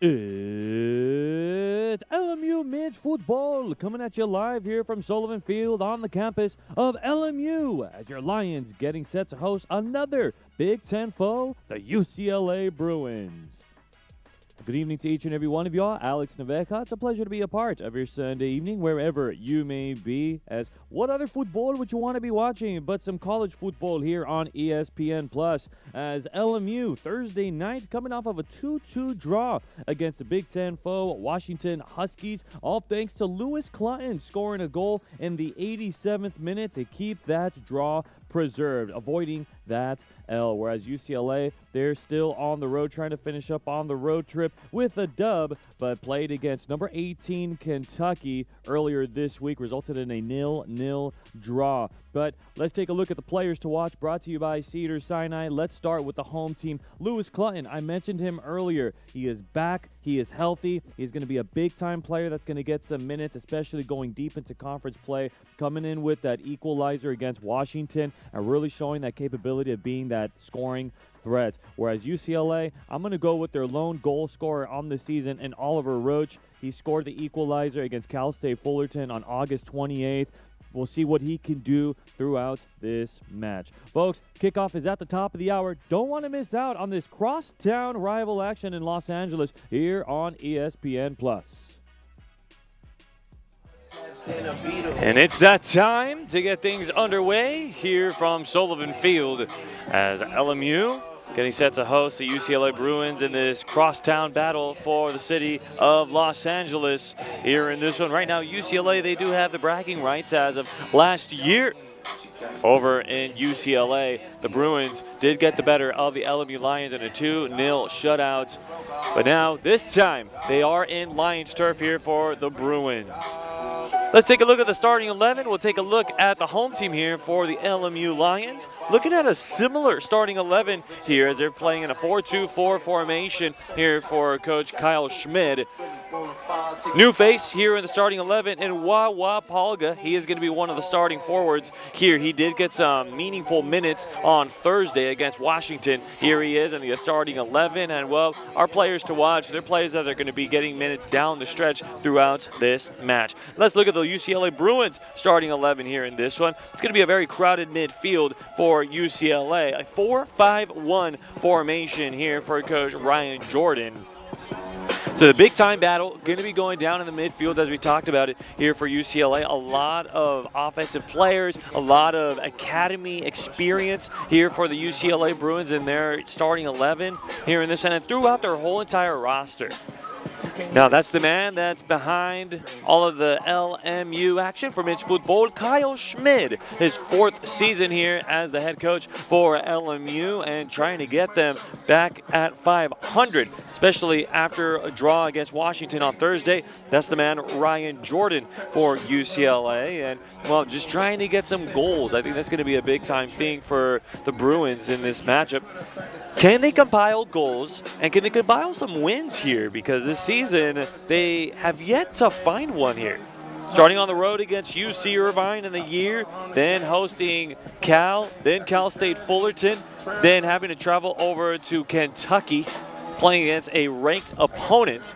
It's LMU Mid Football coming at you live here from Sullivan Field on the campus of LMU as your Lions getting set to host another Big Ten foe, the UCLA Bruins. Good evening to each and every one of y'all. Alex Naveja. It's a pleasure to be a part of your Sunday evening, wherever you may be. As what other football would you want to be watching but some college football here on ESPN Plus? As LMU Thursday night coming off of a 2-2 draw against the Big Ten foe Washington Huskies, all thanks to Lewis Clinton scoring a goal in the 87th minute to keep that draw preserved, avoiding that L. Whereas UCLA, they're still on the road, trying to finish up on the road trip with a dub, but played against number 18 Kentucky earlier this week, resulted in a 0-0 draw. But let's take a look at the players to watch, brought to you by Cedars-Sinai. Let's start with the home team. Lewis Clinton, I mentioned him earlier. He is back. He is healthy. He's going to be a big-time player that's going to get some minutes, especially going deep into conference play, coming in with that equalizer against Washington and really showing that capability of being that scoring threat. Whereas UCLA, I'm going to go with their lone goal scorer on the season, and Oliver Roach. He scored the equalizer against Cal State Fullerton on August 28th. We'll see what he can do throughout this match. Folks, kickoff is at the top of the hour. Don't want to miss out on this crosstown rival action in Los Angeles here on ESPN+. And it's that time to get things underway here from Sullivan Field as LMU getting set to host the UCLA Bruins in this crosstown battle for the city of Los Angeles. Here in this one right now, UCLA, they do have the bragging rights as of last year. Over in UCLA, the Bruins did get the better of the LMU Lions in a 2-0 shutout. But now, this time, they are in Lions turf here for the Bruins. Let's take a look at the starting 11. We'll take a look at the home team here for the LMU Lions. Looking at a similar starting 11 here as they're playing in a 4-2-4 formation here for Coach Kyle Schmid. New face here in the starting 11, and Wawa Palga. He is going to be one of the starting forwards here. He did get some meaningful minutes on Thursday against Washington. Here he is in the starting 11, and well, our players to watch, they're players that are going to be getting minutes down the stretch throughout this match. Let's look at the UCLA Bruins starting 11 here in this one. It's going to be a very crowded midfield for UCLA. A 4-5-1 formation here for Coach Ryan Jordan. So the big-time battle going to be going down in the midfield as we talked about it here for UCLA. A lot of offensive players, a lot of academy experience here for the UCLA Bruins in their starting 11 here in this and throughout their whole entire roster. Now that's the man that's behind all of the LMU action for Mitch Football, Kyle Schmid. His 4th season here as the head coach for LMU and trying to get them back at 500, especially after a draw against Washington on Thursday. That's the man, Ryan Jordan, for UCLA. And, well, just trying to get some goals. I think that's going to be a big-time thing for the Bruins in this matchup. Can they compile goals, and can they compile some wins here? Because this season, they have yet to find one here. Starting on the road against UC Irvine in the year, then hosting Cal, then Cal State Fullerton, then having to travel over to Kentucky, playing against a ranked opponent.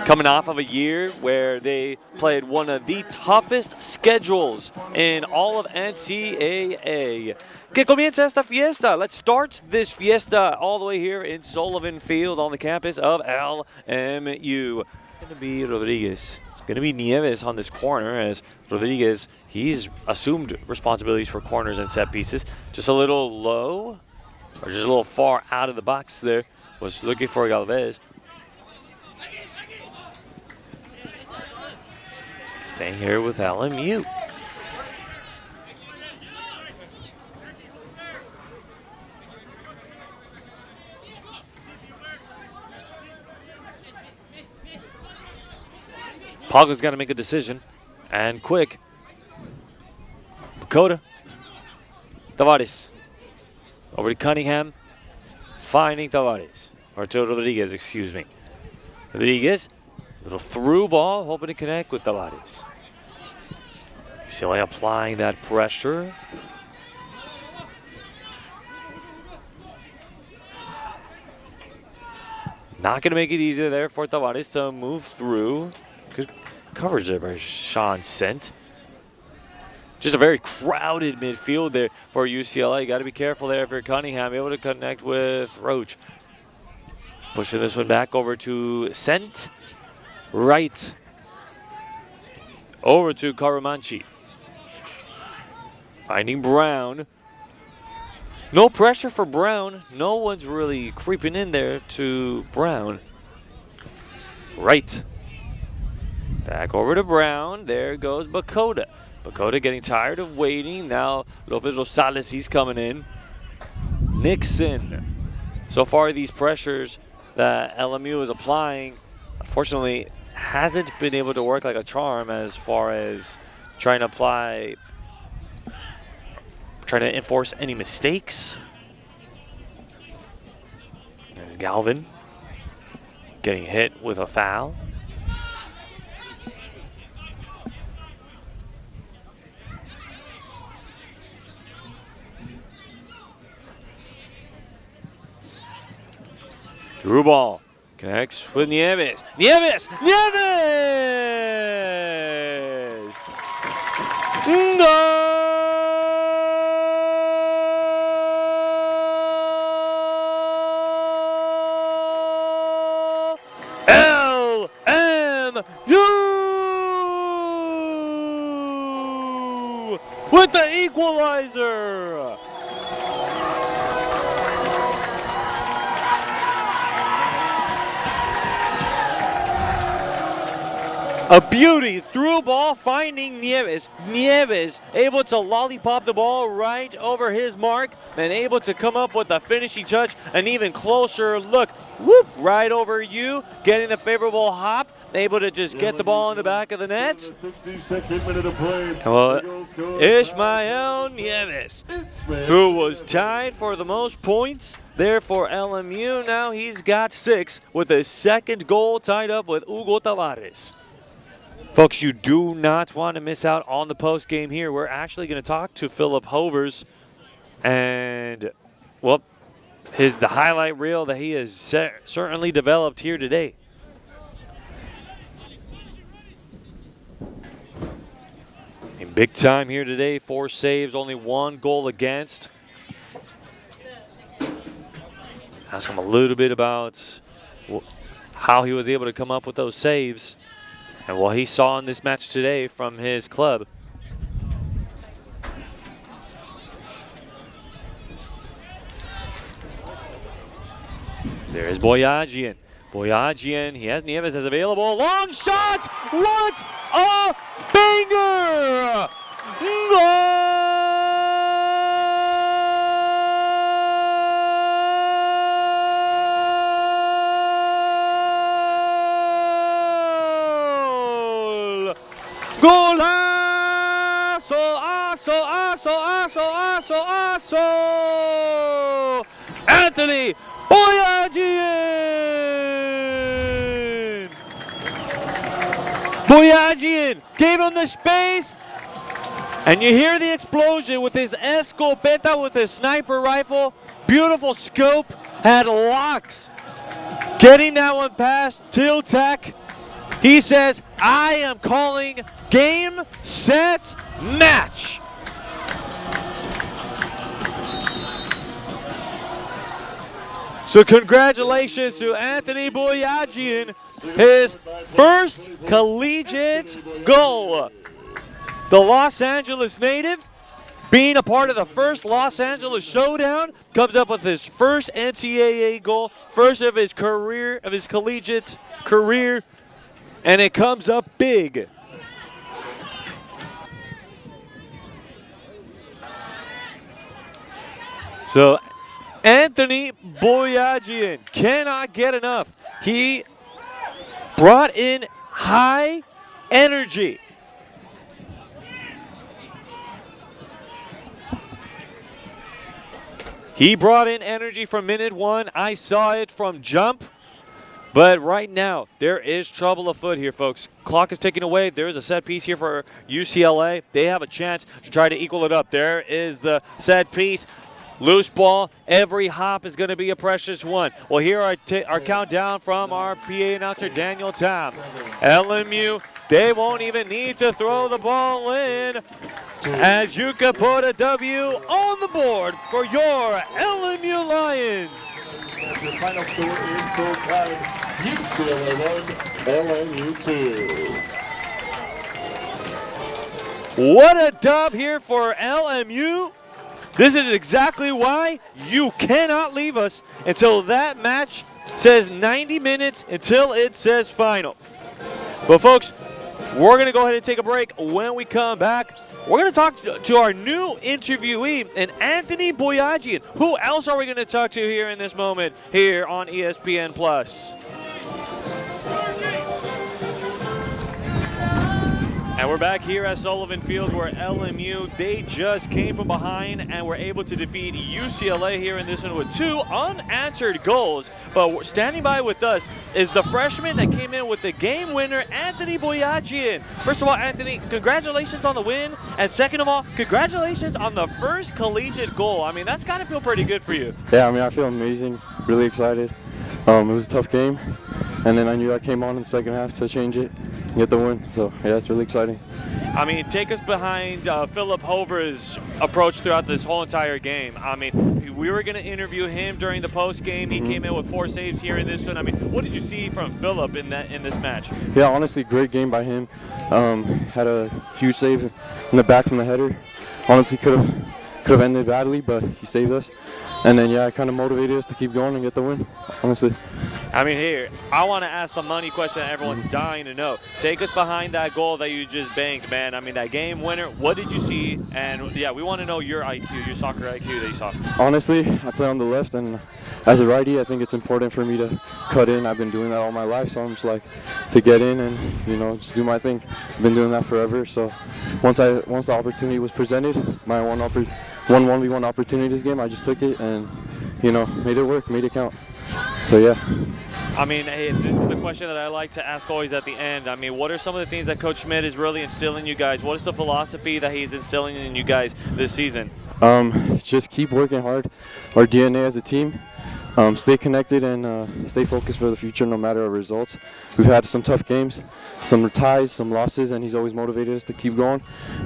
Coming off of a year where they played one of the toughest schedules in all of NCAA. Que comienza esta fiesta. Let's start this fiesta all the way here in Sullivan Field on the campus of LMU. It's going to be Rodriguez. It's going to be Nieves on this corner as Rodriguez, he's assumed responsibilities for corners and set pieces. Just a little low, or just a little far out of the box there. Was looking for Galvez. Staying here with LMU. Pogba's got to make a decision, and quick. Bakota. Tavares. Over to Cunningham. Finding Tavares. Or to Rodriguez, excuse me. Rodriguez. Little through ball, hoping to connect with Tavares. UCLA applying that pressure. Not going to make it easy there for Tavares to move through. Good coverage there by Sean Sent. Just a very crowded midfield there for UCLA. Got to be careful there for Cunningham. Able to connect with Roach. Pushing this one back over to Sent. Right. Over to Karamanchi. Finding Brown. No pressure for Brown. No one's really creeping in there to Brown. Right. Back over to Brown. There goes Bakota. Bakota getting tired of waiting. Now Lopez Rosales, he's coming in. Nixon. So far these pressures that LMU is applying, unfortunately, hasn't been able to work like a charm as far as trying to enforce any mistakes. There's Galvin getting hit with a foul. Through ball. Connects with Nieves. Nieves! Nieves! No! LMU! With the equalizer! A beauty through ball finding Nieves. Nieves able to lollipop the ball right over his mark and able to come up with a finishing touch. An even closer look. Whoop, right over you. Getting a favorable hop. Able to just get the ball in the back of the net. Well, Ishmael Nieves, who was tied for the most points there for LMU. Now he's got 6 with his second goal tied up with Hugo Tavares. Folks, you do not want to miss out on the post game here. We're actually going to talk to Philip Hovers and, well, the highlight reel that he has certainly developed here today. In big time here today, 4 saves, only 1 goal against. Ask him a little bit about how he was able to come up with those saves and what he saw in this match today from his club. There's Boyajian. Boyajian, he has Nieves as available. Long shot! What a banger! Goal! Golazo! Aso! Anthony Boyajian! Boyajian gave him the space, and you hear the explosion with his escopeta, with his sniper rifle. Beautiful scope, had locks. Getting that one past Tiltak. He says, I am calling game, set, match. So congratulations to Anthony Boyajian, his first collegiate goal. The Los Angeles native, being a part of the first Los Angeles Showdown, comes up with his first NCAA goal, first of his career, of his collegiate career, and it comes up big. So Anthony Boyajian cannot get enough. He brought in high energy. He brought in energy from minute 1. I saw it from jump. But right now, there is trouble afoot here, folks. Clock is ticking away. There is a set piece here for UCLA. They have a chance to try to equal it up. There is the set piece. Loose ball, every hop is going to be a precious one. Well, here our countdown from our PA announcer, Daniel Tam. LMU, they won't even need to throw the ball in, as you can put a W on the board for your LMU Lions. Your final score is full time, UCLA 1, LMU 2. What a dub here for LMU. This is exactly why you cannot leave us until that match says 90 minutes, until it says final. But folks, we're going to go ahead and take a break. When we come back, we're going to talk to our new interviewee, and Anthony Boyajian. Who else are we going to talk to here in this moment here on ESPN Plus? And we're back here at Sullivan Field, where LMU, they just came from behind and were able to defeat UCLA here in this one with 2 unanswered goals. But standing by with us is the freshman that came in with the game winner, Anthony Boyajian. First of all, Anthony, congratulations on the win. And second of all, congratulations on the first collegiate goal. I mean, that's got to feel pretty good for you. Yeah, I mean, I feel amazing, really excited. It was a tough game, and then I knew I came on in the second half to change it and get the win. So, yeah, it's really exciting. I mean, take us behind Philip Hover's approach throughout this whole entire game. I mean, we were going to interview him during the post game. He came in with 4 saves here in this one. I mean, what did you see from Philip in this match? Yeah, honestly, great game by him. Had a huge save in the back from the header. Honestly, could have ended badly, but he saved us. And then, yeah, it kind of motivated us to keep going and get the win, honestly. I mean, here, I want to ask the money question that everyone's dying to know. Take us behind that goal that you just banked, man. I mean, that game winner, what did you see? And, yeah, we want to know your IQ, your soccer IQ that you saw. Honestly, I play on the left, and as a righty, I think it's important for me to cut in. I've been doing that all my life, so I'm just like to get in and, you know, just do my thing. I've been doing that forever, so once the opportunity was presented, my one 1v1 opportunity this game, I just took it and, you know, made it work, made it count. So, yeah. I mean, hey, this is the question that I like to ask always at the end. I mean, what are some of the things that Coach Schmidt is really instilling in you guys? What is the philosophy that he's instilling in you guys this season? Just keep working hard. Our DNA as a team. Stay connected and stay focused for the future no matter our results. We've had some tough games, some ties, some losses, and he's always motivated us to keep going.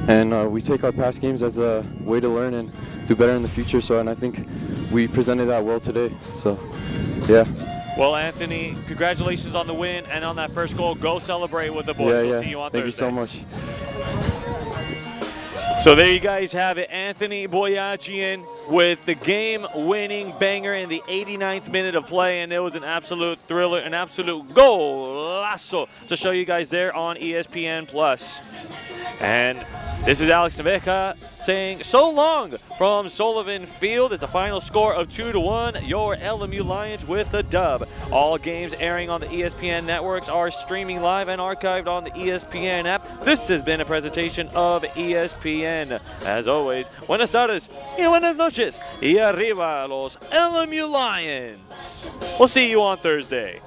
And we take our past games as a way to learn and do better in the future. So, and I think we presented that well today. So, yeah. Well, Anthony, congratulations on the win and on that first goal. Go celebrate with the boys. We'll see you on Thank Thursday. you so much. So there you guys have it. Anthony Boyajian with the game-winning banger in the 89th minute of play, and it was an absolute thriller, an absolute golazo to show you guys there on ESPN Plus. And this is Alex Naveja saying so long from Sullivan Field. It's a final score of 2-1. Your LMU Lions with the dub. All games airing on the ESPN networks are streaming live and archived on the ESPN app. This has been a presentation of ESPN. As always, buenas tardes y buenas noches. Y arriba los LMU Lions. We'll see you on Thursday.